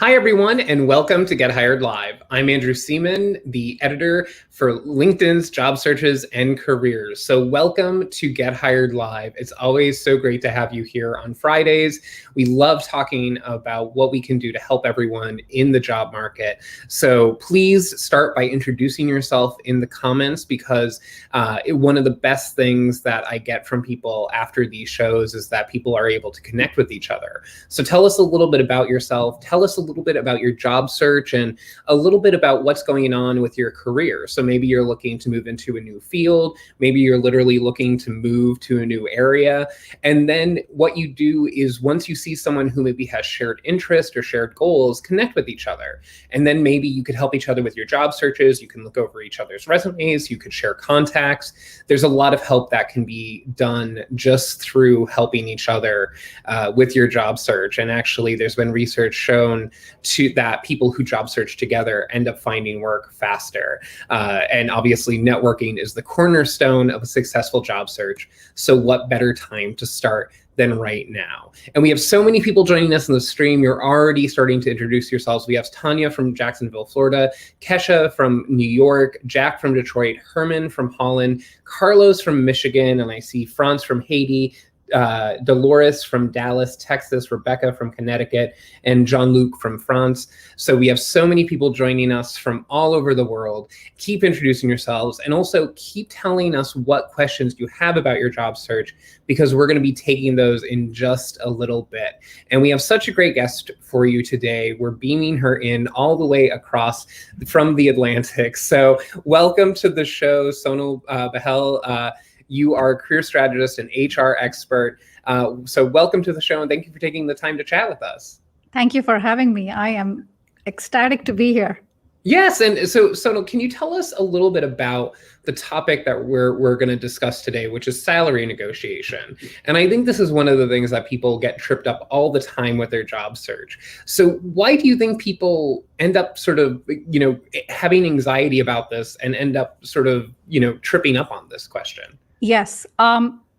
Hi, everyone, and welcome to Get Hired Live. I'm Andrew Seaman, the editor for LinkedIn's Job Searches and Careers. So welcome to Get Hired Live. It's always so great to have you here on Fridays. We love talking about what we can do to help everyone in the job market. So please start by introducing yourself in the comments, because one of the best things that I get from people after these shows is that people are able to connect with each other. So tell us a little bit about yourself. Tell us a little bit about your job search and a little bit about what's going on with your career. So maybe you're looking to move into a new field. Maybe you're literally looking to move to a new area. And then what you do is, once you see someone who maybe has shared interest or shared goals, connect with each other. And then maybe you could help each other with your job searches. You can look over each other's resumes. You could share contacts. There's a lot of help that can be done just through helping each other with your job search. And actually, there's been research shown that people who job search together end up finding work faster. And obviously, networking is the cornerstone of a successful job search. So what better time to start than right now? And we have so many people joining us in the stream. You're already starting to introduce yourselves. We have Tanya from Jacksonville, Florida, Kesha from New York, Jack from Detroit, Herman from Holland, Carlos from Michigan, and I see Franz from Haiti, Dolores from Dallas, Texas, Rebecca from Connecticut, and Jean-Luc from France. So we have so many people joining us from all over the world. Keep introducing yourselves, and also keep telling us what questions you have about your job search, because we're going to be taking those in just a little bit. And we have such a great guest for you today. We're beaming her in all the way across from the Atlantic. So welcome to the show, Sonal Bahel. You are a career strategist and HR expert. So welcome to the show, and thank you for taking the time to chat with us. Thank you for having me. I am ecstatic to be here. Yes, and so Sonal, can you tell us a little bit about the topic that we're going to discuss today, which is salary negotiation? And I think this is one of the things that people get tripped up all the time with their job search. So why do you think people end up sort of, having anxiety about this and end up sort of, tripping up on this question? Yes.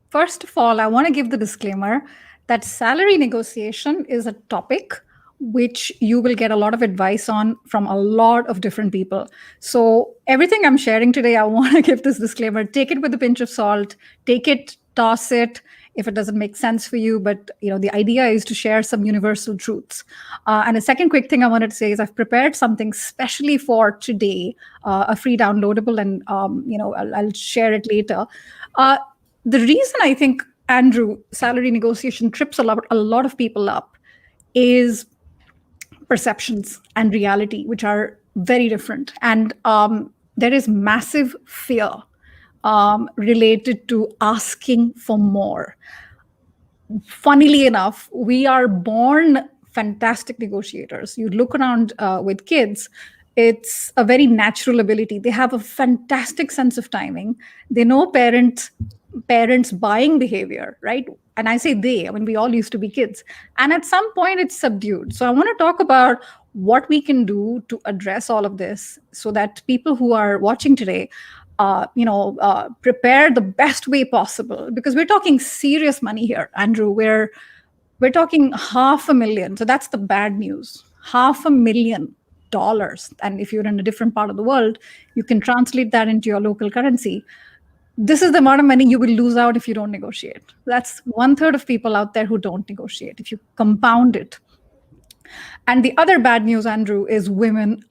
First of all, I want to give the disclaimer that salary negotiation is a topic which you will get a lot of advice on from a lot of different people. So everything I'm sharing today, I want to give this disclaimer. Take it with a pinch of salt. Take it, toss it if it doesn't make sense for you. But the idea is to share some universal truths. And a second quick thing I wanted to say is I've prepared something specially for today, a free downloadable, and I'll share it later. The reason I think, Andrew, salary negotiation trips a lot of people up is perceptions and reality, which are very different. And there is massive fear related to asking for more. Funnily enough, we are born fantastic negotiators. You look around with kids, it's a very natural ability. They have a fantastic sense of timing. They know parents' buying behavior, right? And I say they, we all used to be kids. And at some point it's subdued. So I want to talk about what we can do to address all of this so that people who are watching today, prepare the best way possible, because we're talking serious money here, Andrew. We're talking $500,000. So that's the bad news. $500,000. And if you're in a different part of the world, you can translate that into your local currency. This is the amount of money you will lose out if you don't negotiate. That's 1/3 of people out there who don't negotiate, if you compound it. And the other bad news, Andrew, is women.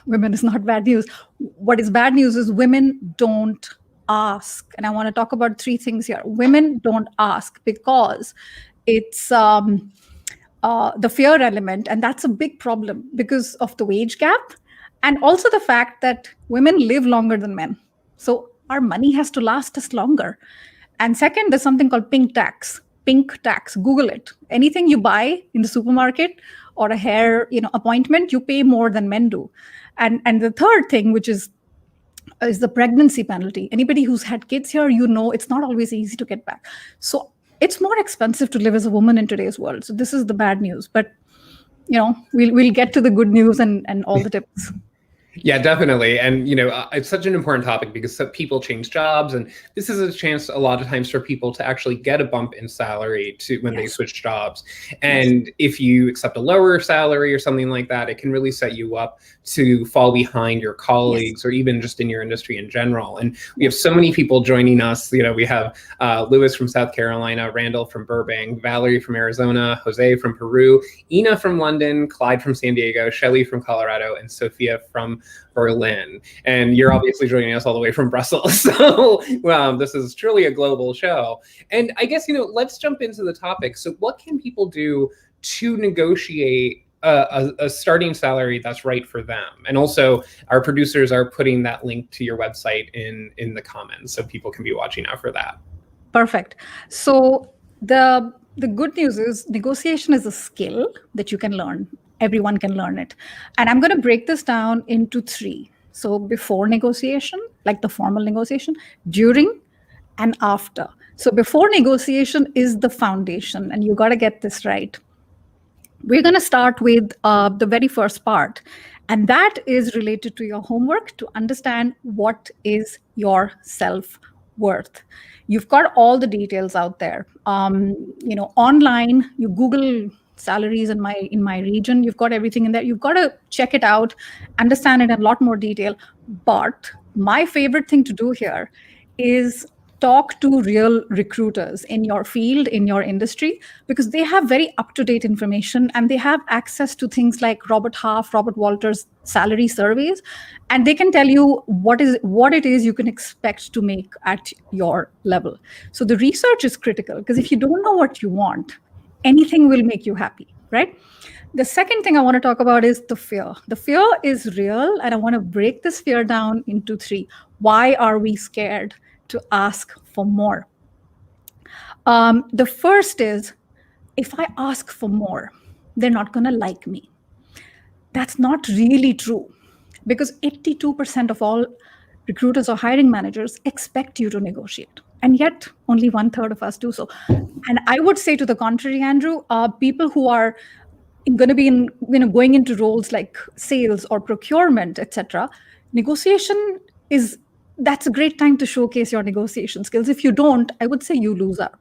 Women is not bad news. What is bad news is women don't ask. And I want to talk about 3 things here. Women don't ask because it's the fear element, and that's a big problem because of the wage gap, and also the fact that women live longer than men. So our money has to last us longer. And second, there's something called pink tax. Pink tax, Google it. Anything you buy in the supermarket or a hair appointment, you pay more than men do. And the third thing, which is the pregnancy penalty. Anybody who's had kids here, it's not always easy to get back. So it's more expensive to live as a woman in today's world. So this is the bad news. But we'll get to the good news and all the tips. Yeah, definitely. And, it's such an important topic because people change jobs. And this is a chance a lot of times for people to actually get a bump in salary when they Yes. switch jobs. Yes. And if you accept a lower salary or something like that, it can really set you up to fall behind your Yes. colleagues or even just in your industry in general. And we have Yes. so many people joining us. We have Lewis from South Carolina, Randall from Burbank, Valerie from Arizona, Jose from Peru, Ina from London, Clyde from San Diego, Shelly from Colorado, and Sophia from Berlin. And you're obviously joining us all the way from Brussels. So this is truly a global show. And I guess, let's jump into the topic. So what can people do to negotiate a starting salary that's right for them? And also our producers are putting that link to your website in the comments, so people can be watching out for that. Perfect. So the good news is negotiation is a skill that you can learn. Everyone can learn it. And I'm going to break this down into three. So before negotiation, like the formal negotiation, during, and after. So before negotiation is the foundation, and you got to get this right. We're going to start with the very first part, and that is related to your homework to understand what is your self-worth. You've got all the details out there. Online, you Google salaries in my region, you've got everything in there. You've got to check it out, understand it in a lot more detail. But my favorite thing to do here is talk to real recruiters in your field, in your industry, because they have very up-to-date information and they have access to things like Robert Half, Robert Walters salary surveys, and they can tell you what it is you can expect to make at your level. So the research is critical, because if you don't know what you want, anything will make you happy, right? The second thing I want to talk about is the fear. The fear is real, and I want to break this fear down into three. Why are we scared to ask for more? The first is, if I ask for more, they're not going to like me. That's not really true, because 82% of all recruiters or hiring managers expect you to negotiate. And yet only 1/3 of us do so. And I would say to the contrary, Andrew, people who are going to be going into roles like sales or procurement, etc., negotiation that's a great time to showcase your negotiation skills. If you don't, I would say you lose out.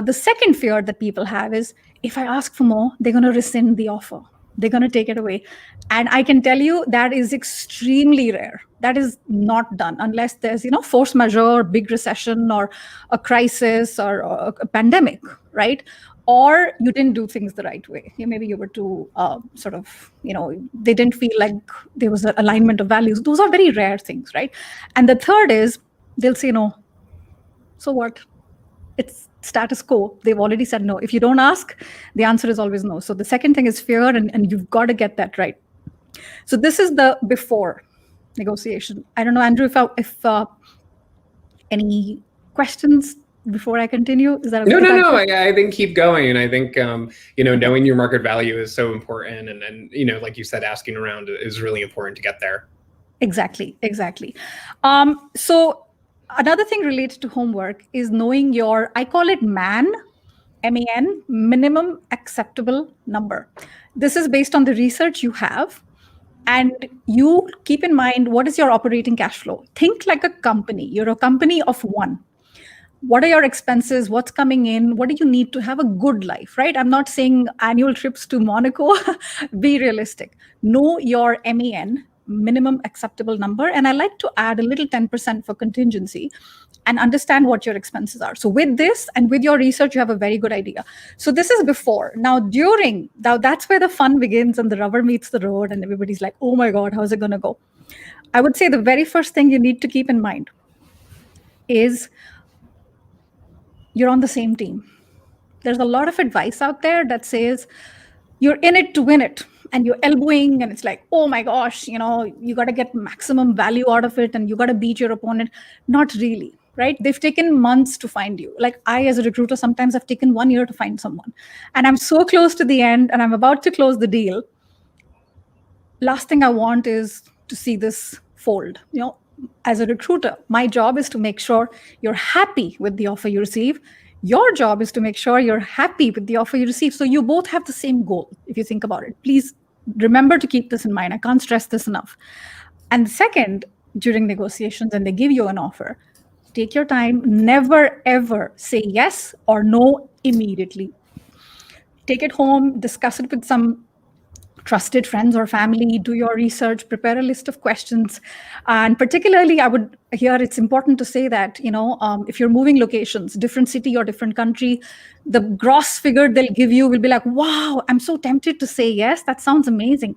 The second fear that people have is, if I ask for more, they're going to rescind the offer. They're going to take it away. And I can tell you that is extremely rare. That is not done unless there's, force majeure, big recession, or a crisis, or a pandemic, right? Or you didn't do things the right way. Maybe you were too they didn't feel like there was an alignment of values. Those are very rare things, right? And the third is, they'll say no. So what? It's status quo. They've already said no. If you don't ask, the answer is always no. So the second thing is fear, and you've got to get that right. So this is the before negotiation. I don't know, Andrew, if any questions before I continue? Is that No. I think keep going. And I think, knowing your market value is so important. And like you said, asking around is really important to get there. Exactly. So another thing related to homework is knowing your, I call it MAN, M-A-N, minimum acceptable number. This is based on the research you have. And you keep in mind, what is your operating cash flow? Think like a company. You're a company of one. What are your expenses? What's coming in? What do you need to have a good life, right? I'm not saying annual trips to Monaco. Be realistic. Know your MAN, minimum acceptable number. And I like to add a little 10% for contingency, and understand what your expenses are. So with this and with your research, you have a very good idea. So this is before. Now during, that's where the fun begins and the rubber meets the road and everybody's like, oh my God, how's it going to go? I would say the very first thing you need to keep in mind is you're on the same team. There's a lot of advice out there that says you're in it to win it, and you're elbowing, and it's like, oh my gosh, you got to get maximum value out of it, and you got to beat your opponent. Not really, right? They've taken months to find you. Like I, as a recruiter, sometimes I've taken 1 year to find someone, and I'm so close to the end, and I'm about to close the deal. Last thing I want is to see this fold. As a recruiter, my job is to make sure you're happy with the offer you receive. Your job is to make sure you're happy with the offer you receive. So you both have the same goal, if you think about it. Please remember to keep this in mind. I can't stress this enough. And second, during negotiations, and they give you an offer, take your time. Never, ever say yes or no immediately. Take it home, discuss it with some trusted friends or family, do your research, prepare a list of questions. And particularly, it's important to say that, if you're moving locations, different city or different country, the gross figure they'll give you will be like, wow, I'm so tempted to say yes. That sounds amazing.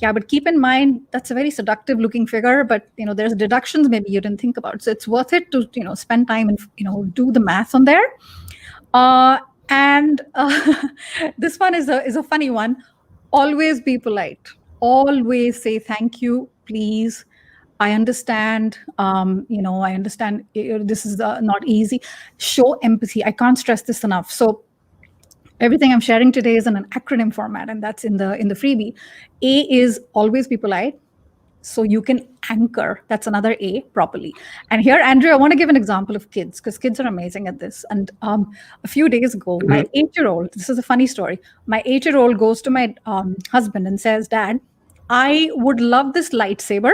Yeah, but keep in mind, that's a very seductive looking figure, but, there's deductions maybe you didn't think about. So it's worth it to, spend time and, do the math on there. And this one is a funny one. Always be polite. Always say thank you, please. I understand. I understand this is not easy. Show empathy. I can't stress this enough. So everything I'm sharing today is in an acronym format, and that's in the freebie. A is always be polite, so you can anchor. That's another A, properly. And here, Andrew, I want to give an example of kids, because kids are amazing at this. And a few days ago, my 8-year-old, this is a funny story, my 8-year-old goes to my husband and says, Dad, I would love this lightsaber,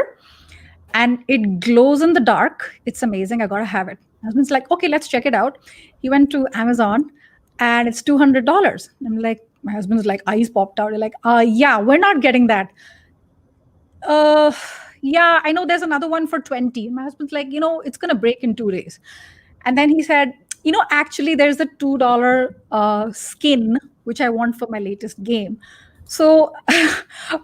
and it glows in the dark. It's amazing. I got to have it. My husband's like, okay, let's check it out. He went to Amazon, and it's $200. I'm like, my husband's like, eyes popped out. They're like, yeah, we're not getting that. Yeah, I know there's another one for 20. My husband's like, it's going to break in 2 days. And then he said, actually there's a $2 skin, which I want for my latest game. So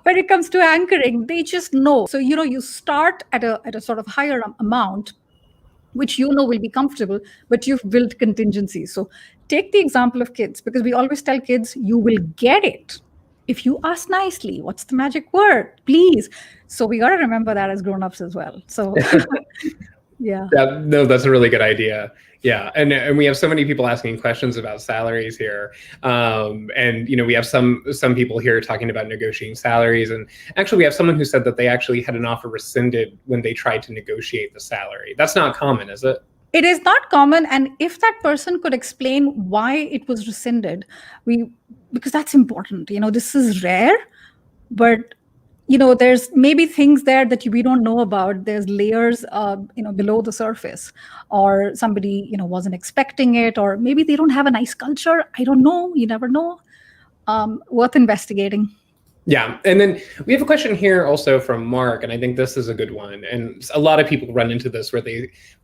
when it comes to anchoring, they just know. So, you start at a sort of higher amount, which will be comfortable, but you've built contingencies. So take the example of kids, because we always tell kids, you will get it if you ask nicely. What's the magic word? Please. So we got to remember that as grown-ups as well. So yeah. That's a really good idea. Yeah. And we have so many people asking questions about salaries here. And we have some people here talking about negotiating salaries. And actually we have someone who said that they actually had an offer rescinded when they tried to negotiate the salary. That's not common, is it? It is not common. And if that person could explain why it was rescinded, because that's important. This is rare, but there's maybe things there that we don't know about. There's layers, below the surface, or somebody, wasn't expecting it, or maybe they don't have a nice culture. I don't know. You never know. Worth investigating. Yeah. And then we have a question here also from Mark, and I think this is a good one. And a lot of people run into this where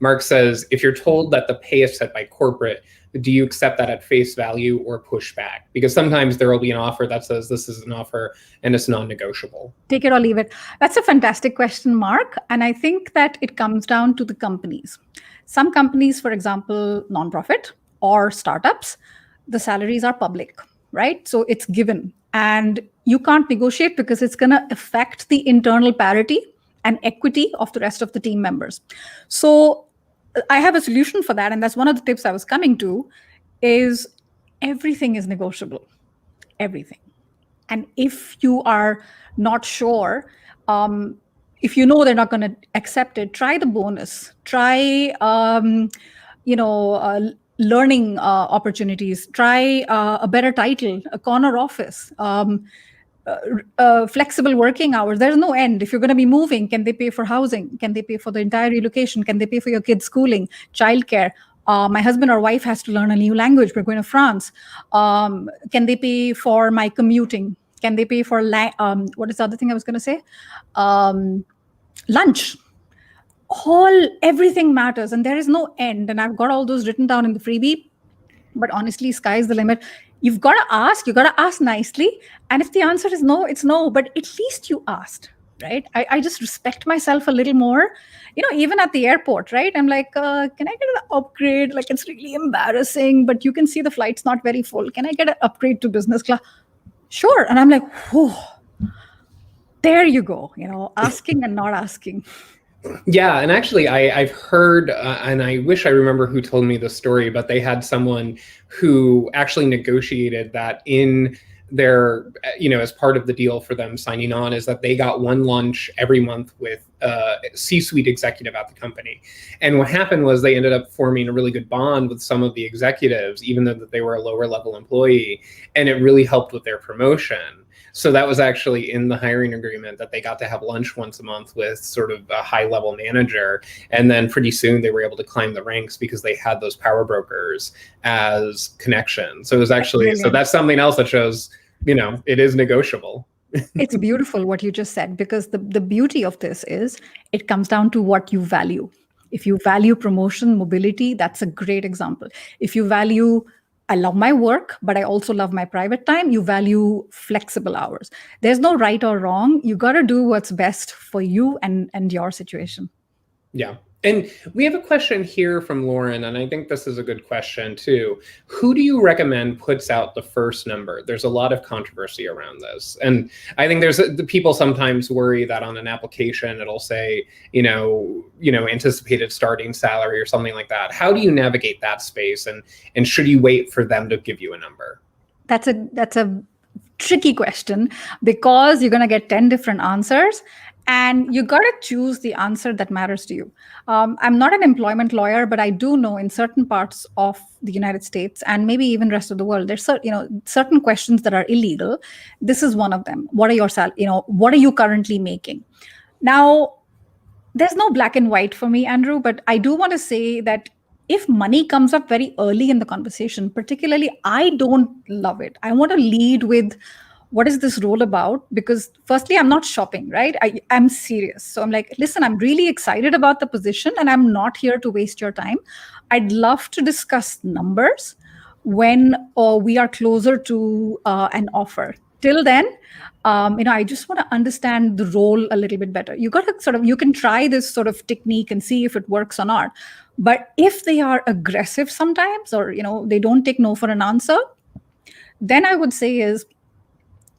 Mark says, if you're told that the pay is set by corporate, do you accept that at face value or push back? Because sometimes there will be an offer that says this is an offer and it's non-negotiable. Take it or leave it. That's a fantastic question, Mark. And I think that it comes down to the companies. Some companies, for example, nonprofit or startups, the salaries are public, right? So it's given. And you can't negotiate because it's going to affect the internal parity and equity of the rest of the team members. So I have a solution for that. And that's one of the tips I was coming to, is everything is negotiable. Everything. And if you are not sure, if they're not going to accept it, try the bonus. Try, learning opportunities. Try a better title, a corner office. Flexible working hours. There's no end. If you're going to be moving, can they pay for housing? Can they pay for the entire relocation? Can they pay for your kids' schooling, childcare? My husband or wife has to learn a new language. We're going to France. Can they pay for my commuting? Can they pay for what is the other thing I was going to say? Lunch. Everything matters, and there is no end. And I've got all those written down in the freebie. But honestly, sky's the limit. You've got to ask. You got to ask nicely. And if the answer is no, it's no. But at least you asked, right? I just respect myself a little more. Even at the airport, right? I'm like, can I get an upgrade? Like, it's really embarrassing, but you can see the flight's not very full. Can I get an upgrade to business class? Sure. And I'm like, whew, there you go. Asking and not asking. Yeah, and actually, I've heard, and I wish I remember who told me the story, but they had someone who actually negotiated that in their, as part of the deal for them signing on, is that they got one lunch every month with a C-suite executive at the company. And what happened was they ended up forming a really good bond with some of the executives, even though that they were a lower level employee, and it really helped with their promotion. So that was actually in the hiring agreement, that they got to have lunch once a month with sort of a high level manager. And then pretty soon they were able to climb the ranks because they had those power brokers as connections. So it was actually, so that's something else that shows, it is negotiable. It's beautiful what you just said, because the beauty of this is it comes down to what you value. If you value promotion, mobility, that's a great example. If you value, I love my work, but I also love my private time, you value flexible hours. There's no right or wrong. You got to do what's best for you and your situation. Yeah. And we have a question here from Lauren, and I think this is a good question too. Who do you recommend puts out the first number? There's a lot of controversy around this. And I think the people sometimes worry that on an application, it'll say, anticipated starting salary or something like that. How do you navigate that space? And should you wait for them to give you a number? That's a tricky question, because you're going to get 10 different answers. And you got to choose the answer that matters to you. I'm not an employment lawyer, but I do know in certain parts of the United States and maybe even rest of the world, there's certain questions that are illegal. This is one of them. What are you currently making? Now, there's no black and white for me, Andrew, but I do want to say that if money comes up very early in the conversation, particularly, I don't love it. I want to lead with, what is this role about? Because firstly, I'm not shopping, right? I'm serious. So I'm like, listen, I'm really excited about the position and I'm not here to waste your time. I'd love to discuss numbers when we are closer to an offer. Till then, I just want to understand the role a little bit better. You got to you can try this sort of technique and see if it works or not. But if they are aggressive sometimes, or, they don't take no for an answer, then I would say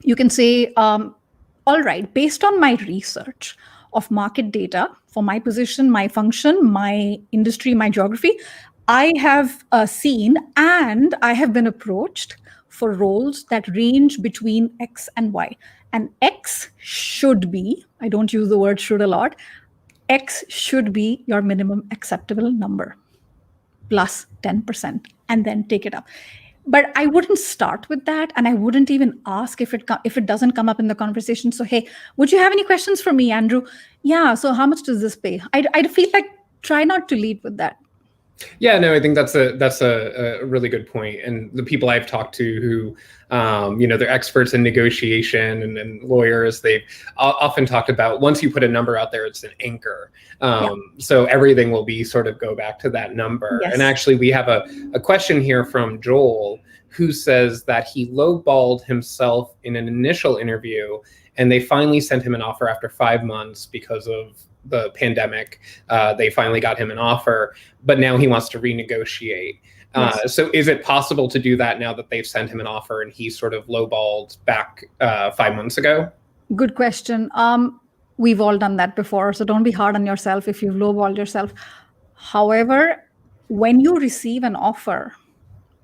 you can say, all right, based on my research of market data for my position, my function, my industry, my geography, I have seen and I have been approached for roles that range between X and Y. And X should be, I don't use the word should a lot, X should be your minimum acceptable number plus 10%, and then take it up. But I wouldn't start with that, and I wouldn't even ask if it doesn't come up in the conversation. So, hey, would you have any questions for me, Andrew? Yeah. So, how much does this pay? I'd feel like try not to lead with that. Yeah, no, I think that's a really good point. And the people I've talked to who, they're experts in negotiation and lawyers, they've often talked about, once you put a number out there, it's an anchor. So everything will be sort of go back to that number. Yes. And actually, we have a question here from Joel, who says that he lowballed himself in an initial interview, and they finally sent him an offer after 5 months because of the pandemic. They finally got him an offer, but now he wants to renegotiate. Yes. So is it possible to do that now that they've sent him an offer and he sort of lowballed back 5 months ago? Good question. We've all done that before, so don't be hard on yourself if you've lowballed yourself. However, when you receive an offer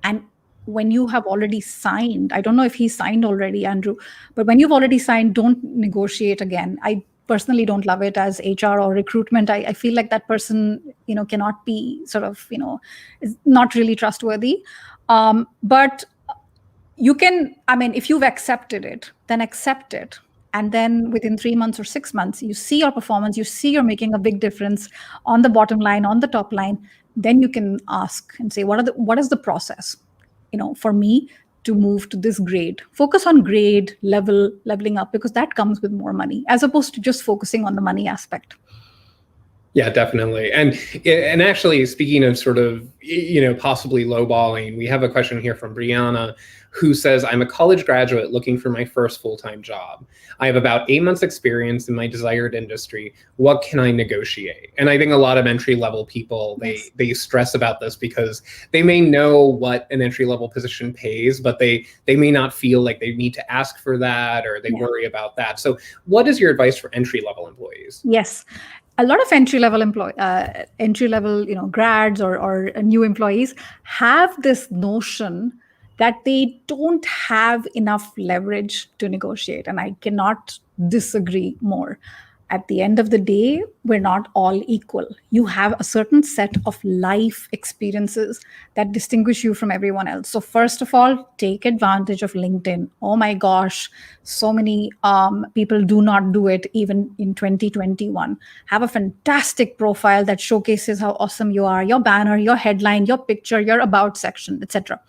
and when you have already signed, I don't know if he signed already, Andrew, but when you've already signed, don't negotiate again. I personally don't love it as HR or recruitment. I feel like that person, cannot be sort of, is not really trustworthy. But you can, if you've accepted it, then accept it. And then within 3 months or 6 months, you see your performance, you see you're making a big difference on the bottom line, on the top line, then you can ask and say, what is the process, for me to move to this grade? Focus on grade, leveling up, because that comes with more money, as opposed to just focusing on the money aspect. Yeah, definitely. And actually, speaking of sort of, possibly lowballing, we have a question here from Brianna, who says, I'm a college graduate looking for my first full-time job. I have about 8 months experience in my desired industry. What can I negotiate? And I think a lot of entry-level people, they stress about this because they may know what an entry-level position pays, but they may not feel like they need to ask for that, or they worry about that. So what is your advice for entry-level employees? Yes. A lot of entry-level grads or new employees have this notion that they don't have enough leverage to negotiate. And I cannot disagree more. At the end of the day, we're not all equal. You have a certain set of life experiences that distinguish you from everyone else. So, first of all, take advantage of LinkedIn. Oh my gosh, so many people do not do it even in 2021. Have a fantastic profile that showcases how awesome you are, your banner, your headline, your picture, your about section, etc.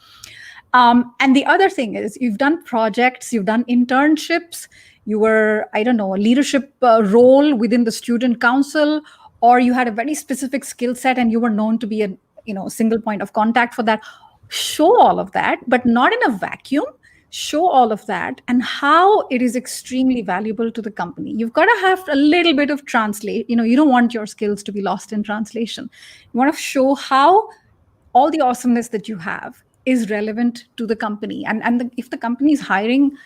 And the other thing is, you've done projects, you've done internships, you were, I don't know, a leadership role within the student council, or you had a very specific skill set and you were known to be a single point of contact for that. Show all of that, but not in a vacuum. Show all of that and how it is extremely valuable to the company. You've got to have a little bit of translate. You don't want your skills to be lost in translation. You want to show how all the awesomeness that you have is relevant to the company. And if the company is hiring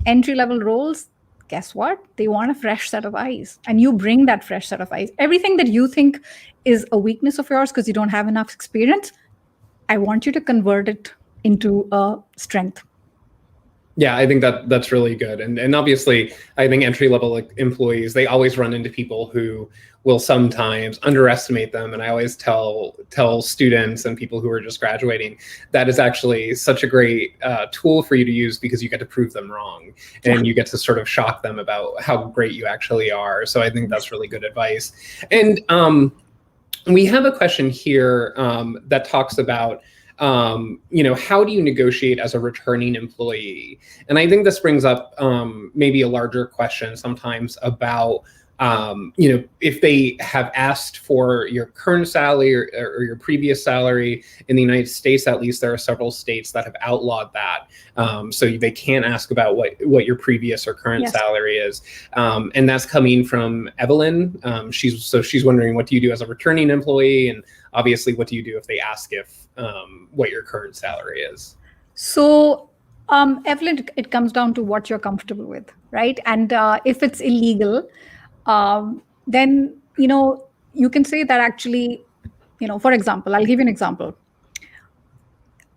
entry-level roles, guess what? They want a fresh set of eyes. And you bring that fresh set of eyes. Everything that you think is a weakness of yours because you don't have enough experience, I want you to convert it into a strength. Yeah, I think that's really good. And obviously, I think entry-level employees, they always run into people who will sometimes underestimate them. And I always tell students and people who are just graduating, that is actually such a great tool for you to use, because you get to prove them wrong and you get to sort of shock them about how great you actually are. So I think that's really good advice. And we have a question here that talks about, how do you negotiate as a returning employee? And I think this brings up maybe a larger question sometimes about, if they have asked for your current salary or your previous salary. In the United States, at least, there are several states that have outlawed that. So they can't ask about what your previous or current salary is. And that's coming from Evelyn. She's wondering, what do you do as a returning employee? And obviously, what do you do if they ask what your current salary is? So, Evelyn, it comes down to what you're comfortable with, right? And if it's illegal, then, you can say that actually, for example, I'll give you an example.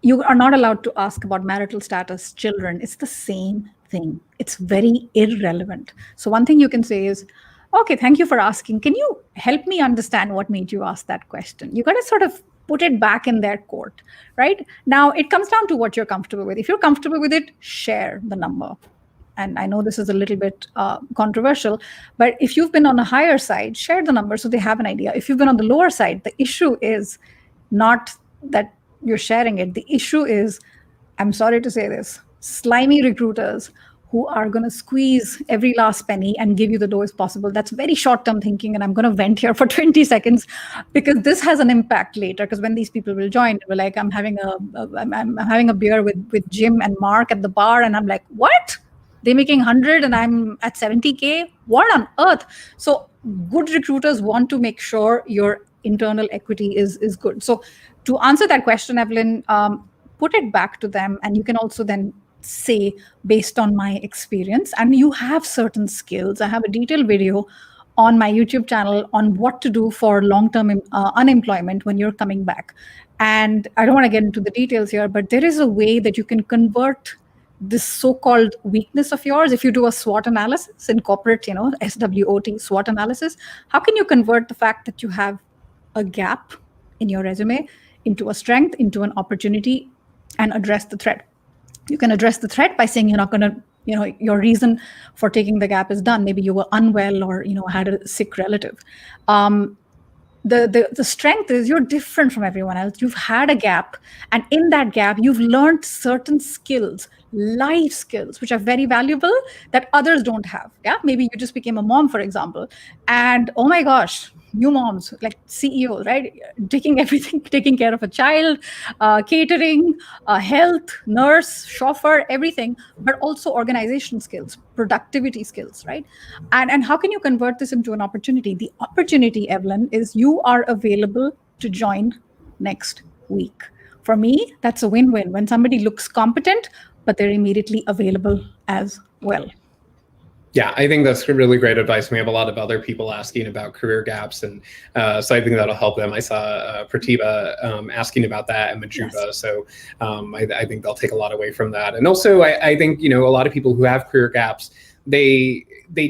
You are not allowed to ask about marital status, children. It's the same thing. It's very irrelevant. So one thing you can say is, okay, thank you for asking. Can you help me understand what made you ask that question? You got to sort of put it back in their court, right? Now, it comes down to what you're comfortable with. If you're comfortable with it, share the number. And I know this is a little bit controversial, but if you've been on a higher side, share the number so they have an idea. If you've been on the lower side, the issue is not that you're sharing it. The issue is, I'm sorry to say this, slimy recruiters who are going to squeeze every last penny and give you the lowest possible. That's very short-term thinking, and I'm going to vent here for 20 seconds because this has an impact later. Because when these people will join, we're like, I'm having a beer with Jim and Mark at the bar, and I'm like, what? They're making 100 and I'm at 70K? What on earth? So good recruiters want to make sure your internal equity is good. So to answer that question, Evelyn, put it back to them, and you can also then say, based on my experience, and you have certain skills. I have a detailed video on my YouTube channel on what to do for long-term unemployment when you're coming back. And I don't want to get into the details here, but there is a way that you can convert this so-called weakness of yours. If you do a SWOT analysis in corporate, SWOT, SWOT analysis, how can you convert the fact that you have a gap in your resume into a strength, into an opportunity, and address the threat? You can address the threat by saying you're not going to, your reason for taking the gap is done. Maybe you were unwell or, had a sick relative. The strength is you're different from everyone else. You've had a gap, and in that gap, you've learned certain skills, life skills, which are very valuable that others don't have. Yeah, maybe you just became a mom, for example, and oh my gosh, new moms, like CEO, right? Taking care of a child, catering, health, nurse, chauffeur, everything, but also organization skills, productivity skills, right? And how can you convert this into an opportunity? The opportunity, Evelyn, is you are available to join next week. For me, that's a win-win. When somebody looks competent, but they're immediately available as well. Yeah, I think that's really great advice. We have a lot of other people asking about career gaps, and so I think that'll help them. I saw Pratibha asking about that, and Majuba. Yes. So I think they'll take a lot away from that. And also, I think a lot of people who have career gaps, they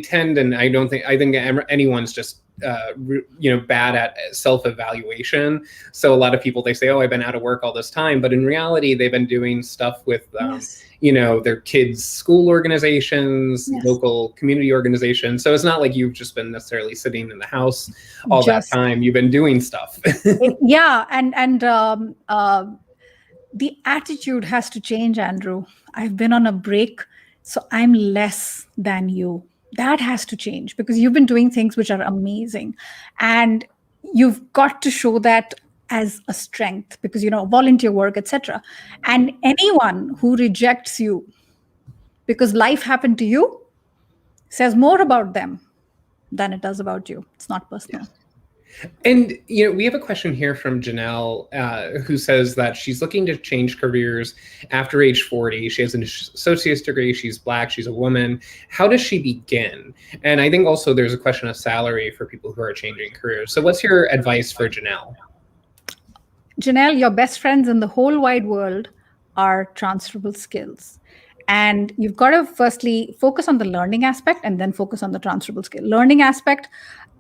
tend, and I think anyone's just bad at self-evaluation. So a lot of people, they say, oh, I've been out of work all this time, but in reality, they've been doing stuff with Yes. their kids' school organizations, Yes. local community organizations. So it's not like you've just been necessarily sitting in the house all that time. You've been doing stuff. Yeah, and the attitude has to change, Andrew. I've been on a break, so I'm less than you. That has to change because you've been doing things which are amazing, and you've got to show that as a strength because volunteer work, etc. And anyone who rejects you because life happened to you says more about them than it does about you. It's not personal. Yeah. And we have a question here from Janelle, who says that she's looking to change careers after age 40. She has an associate's degree. She's Black. She's a woman. How does she begin? And I think also there's a question of salary for people who are changing careers. So what's your advice for Janelle? Janelle, your best friends in the whole wide world are transferable skills. And you've got to firstly focus on the learning aspect and then focus on the transferable skill. Learning aspect,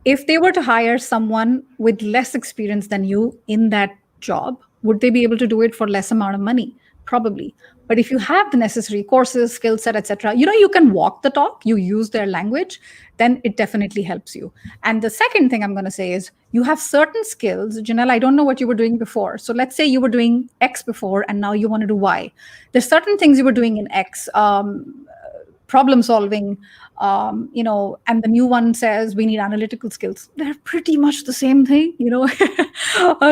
if they were to hire someone with less experience than you in that job, would they be able to do it for less amount of money? Probably. But if you have the necessary courses, skill set, etc., you can walk the talk, you use their language, then it definitely helps you. And the second thing I'm going to say is you have certain skills. Janelle, I don't know what you were doing before. So let's say you were doing X before and now you want to do Y. There's certain things you were doing in X, problem solving, and the new one says we need analytical skills. They're pretty much the same thing,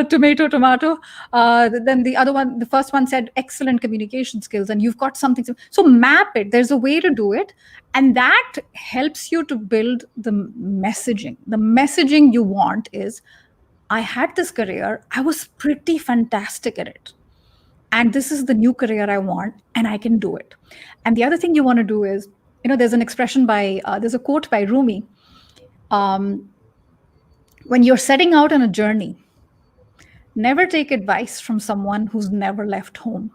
tomato. Then the other one, the first one said excellent communication skills, and you've got something. So map it. There's a way to do it. And that helps you to build the messaging. The messaging you want is, I had this career. I was pretty fantastic at it. And this is the new career I want, and I can do it. And the other thing you want to do is, there's an expression there's a quote by Rumi. When you're setting out on a journey, never take advice from someone who's never left home.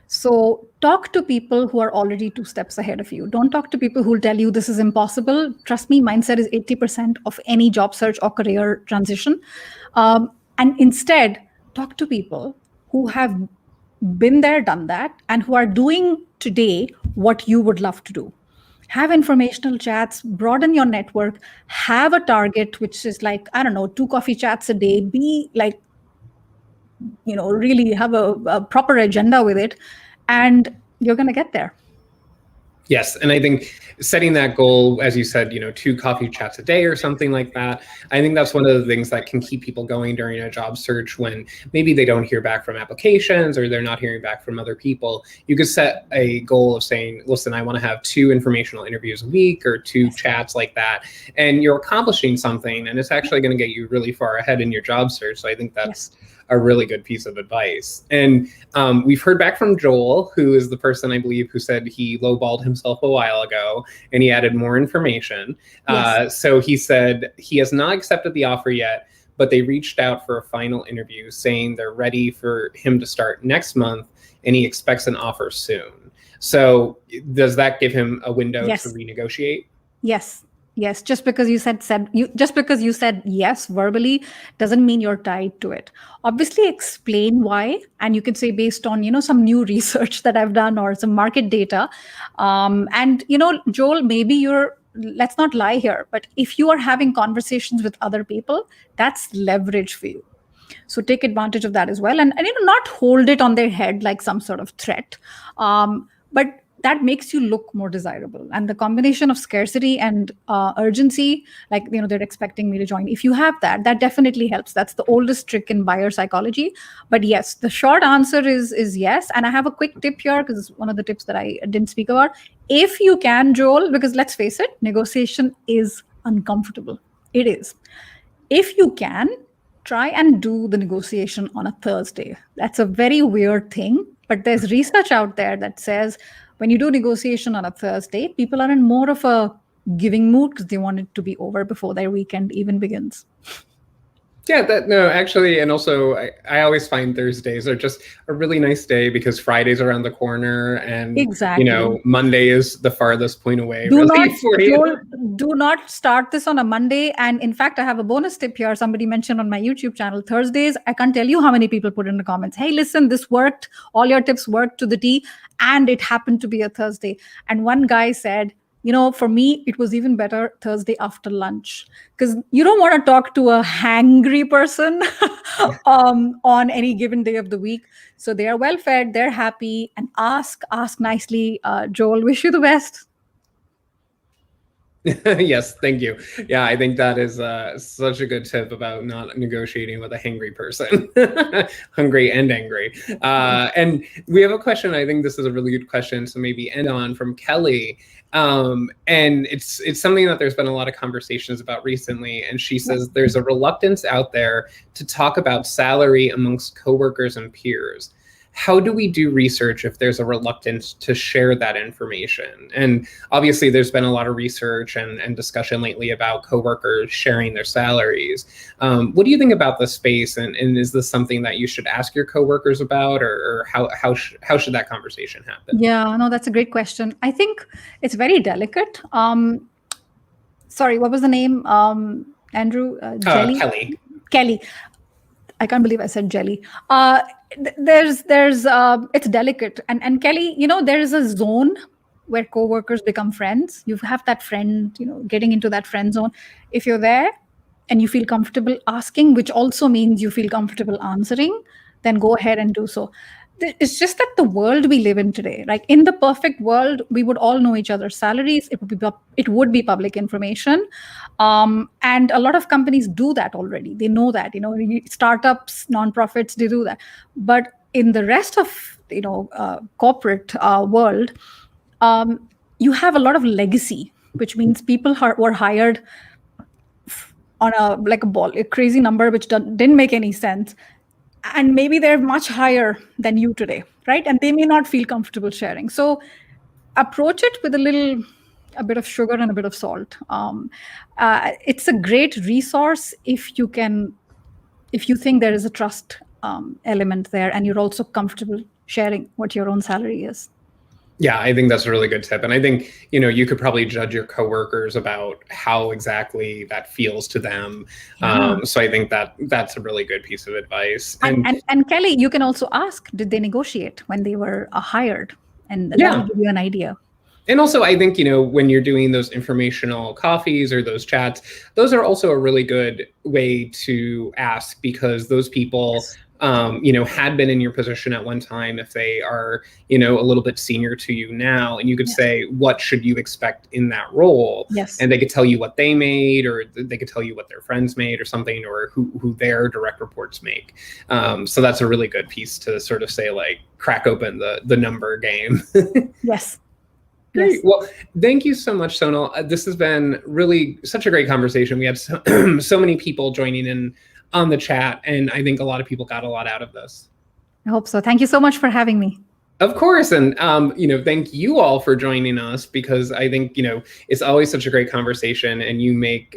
So talk to people who are already 2 steps ahead of you. Don't talk to people who will tell you this is impossible. Trust me, mindset is 80% of any job search or career transition. And instead, talk to people who have been there, done that, and who are doing today what you would love to do. Have informational chats, broaden your network, have a target, which is 2 coffee chats a day, be really have a proper agenda with it, and you're going to get there. Yes. And I think setting that goal, as you said, 2 coffee chats a day or something like that, I think that's one of the things that can keep people going during a job search when maybe they don't hear back from applications or they're not hearing back from other people. You could set a goal of saying, listen, I want to have 2 informational interviews a week or 2 chats like that. And you're accomplishing something, and it's actually going to get you really far ahead in your job search. So I think that's a really good piece of advice. And we've heard back from Joel, who is the person, I believe, who said he lowballed himself a while ago and he added more information. Yes. So he said he has not accepted the offer yet, but they reached out for a final interview saying they're ready for him to start next month and he expects an offer soon. So does that give him a window to renegotiate? Yes. Yes, just because you said yes verbally doesn't mean you're tied to it. Obviously, explain why, and you could say based on some new research that I've done or some market data. And Joel, maybe let's not lie here, but if you are having conversations with other people, that's leverage for you. So take advantage of that as well, and not hold it on their head like some sort of threat, but that makes you look more desirable. And the combination of scarcity and urgency, they're expecting me to join. If you have that definitely helps. That's the oldest trick in buyer psychology. But yes, the short answer is yes. And I have a quick tip here because it's one of the tips that I didn't speak about. If you can, Joel, because let's face it, negotiation is uncomfortable. It is. If you can, try and do the negotiation on a Thursday. That's a very weird thing, but there's research out there that says when you do negotiation on a Thursday, people are in more of a giving mood because they want it to be over before their weekend even begins. Yeah, no, actually, and also I always find Thursdays are just a really nice day because Friday's around the corner, and Exactly. Monday is the farthest point away. Do Really, not for you. do not start this on a Monday. And in fact, I have a bonus tip here. Somebody mentioned on my YouTube channel, Thursdays. I can't tell you how many people put in the comments, "Hey, listen, this worked. All your tips worked to the T, and it happened to be a Thursday." And one guy said, for me, it was even better Thursday after lunch because you don't want to talk to a hangry person on any given day of the week. So they are well fed, they're happy, and ask nicely. Joel, wish you the best. Yes, thank you. Yeah, I think that is such a good tip about not negotiating with a hangry person, hungry and angry. And we have a question. I think this is a really good question, so maybe end on from Kelly. And it's something that there's been a lot of conversations about recently. And she says there's a reluctance out there to talk about salary amongst coworkers and peers. How do we do research if there's a reluctance to share that information? And obviously there's been a lot of research and discussion lately about coworkers sharing their salaries. What do you think about this space? And is this something that you should ask your coworkers about, or how should that conversation happen? Yeah, no, that's a great question. I think it's very delicate. Sorry, what was the name? Andrew? Jelly? Kelly. I can't believe I said jelly. It's delicate. And Kelly, there is a zone where coworkers become friends. You have that friend, getting into that friend zone. If you're there and you feel comfortable asking, which also means you feel comfortable answering, then go ahead and do so. It's just that the world we live in today, like in the perfect world, we would all know each other's salaries. It would be public information. And a lot of companies do that already. They know that, startups, nonprofits, they do that. But in the rest of, corporate world, you have a lot of legacy, which means people were hired on a crazy number, which didn't make any sense. And maybe they're much higher than you today, right? And they may not feel comfortable sharing. So approach it with a bit of sugar and a bit of salt. It's a great resource if you think there is a trust element there, and you're also comfortable sharing what your own salary is. Yeah, I think that's a really good tip. And I think, you could probably judge your coworkers about how exactly that feels to them. Yeah. So I think that's a really good piece of advice. And Kelly, you can also ask, did they negotiate when they were hired? And that will give you an idea. And also, I think, when you're doing those informational coffees or those chats, those are also a really good way to ask, because those people, had been in your position at one time, if they are, a little bit senior to you now, and you could say, what should you expect in that role? Yes. And they could tell you what they made, or they could tell you what their friends made or something, or who their direct reports make. So that's a really good piece to sort of say, like, crack open the number game. Yes. Great. Yes. Well, thank you so much, Sonal. This has been really such a great conversation. We had so many people joining in on the chat, and I think a lot of people got a lot out of this. I hope so. Thank you so much for having me. Of course. And, thank you all for joining us, because I think, it's always such a great conversation, and you make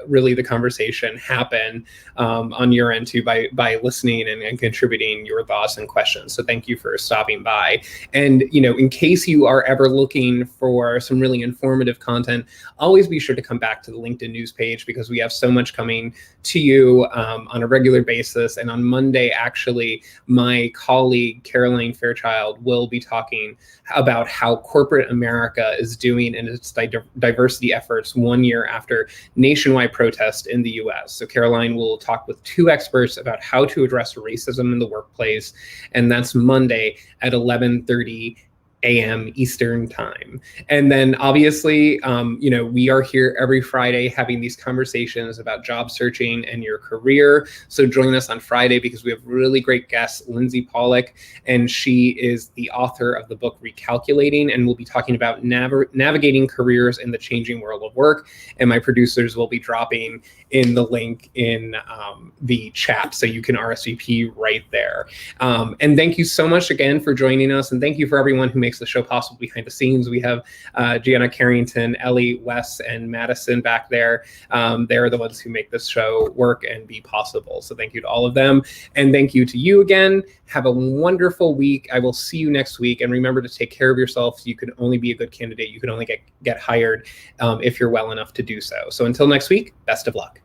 really the conversation happen on your end too by listening and contributing your thoughts and questions. So thank you for stopping by. And, in case you are ever looking for some really informative content, always be sure to come back to the LinkedIn news page, because we have so much coming to you on a regular basis. And on Monday, actually, my colleague, Caroline Fairchild, will be talking about how corporate America is doing in its diversity efforts 1 year after nationwide protest in the US. So Caroline will talk with 2 experts about how to address racism in the workplace. And that's Monday at 11:30 a.m. Eastern time. And then obviously, we are here every Friday having these conversations about job searching and your career. So join us on Friday, because we have really great guest, Lindsay Pollock, and she is the author of the book Recalculating, and we'll be talking about navigating careers in the changing world of work. And my producers will be dropping in the link in the chat, so you can RSVP right there. And thank you so much again for joining us, and thank you for everyone who made makes the show possible behind the scenes. We have Gianna Carrington, Ellie, Wes, and Madison back there. They're the ones who make this show work and be possible. So thank you to all of them. And thank you to you again. Have a wonderful week. I will see you next week. And remember to take care of yourself. You can only be a good candidate. You can only get hired if you're well enough to do so. So until next week, best of luck.